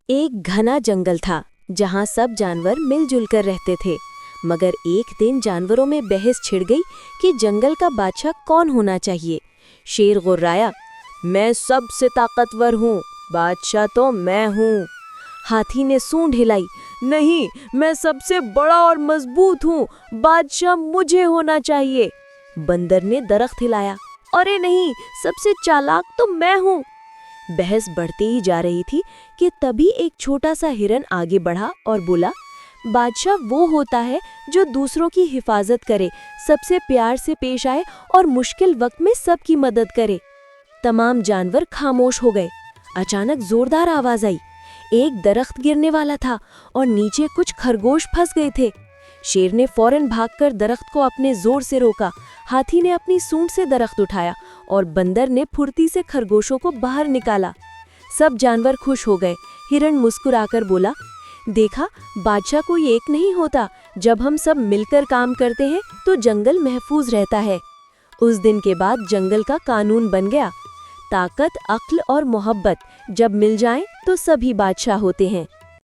एक घना जंगल था जहाँ सब जानवर मिलजुल कर रहते थे। मगर एक दिन जानवरों में बहस छिड़ गई कि जंगल का बादशाह कौन होना चाहिए। शेर गुर्राया, मैं सबसे ताकतवर हूँ, बादशाह तो मैं हूँ। हाथी ने सूंड हिलाई, नहीं, मैं सबसे बड़ा और मजबूत हूँ, बादशाह मुझे होना चाहिए। बंदर ने दरख्त हिलाया, अरे नहीं, सबसे चालाक तो मैं हूँ। बहस बढ़ती ही जा रही थी कि तभी एक छोटा सा हिरन आगे बढ़ा और बोला, बादशाह वो होता है जो दूसरों की हिफाजत करे, सबसे प्यार से पेश आए और मुश्किल वक्त में सबकी मदद करे। तमाम जानवर खामोश हो गए। अचानक जोरदार आवाज आई। एक दरख्त गिरने वाला था और नीचे कुछ खरगोश फंस गए थे। शेर ने फौरन भागकर दरख्त को अपने जोर से रोका। हाथी ने अपनी सूंड से दरख्त उठाया और बंदर ने फुर्ती से खरगोशों को बाहर निकाला। सब जानवर खुश हो गए। हिरण मुस्कुराकर बोला, देखा, बादशाह कोई एक नहीं होता, जब हम सब मिलकर काम करते हैं तो जंगल महफूज रहता है। उस दिन के बाद जंगल का कानून बन गया, ताकत, अक्ल और मोहब्बत जब मिल जाएं तो सभी बादशाह होते हैं।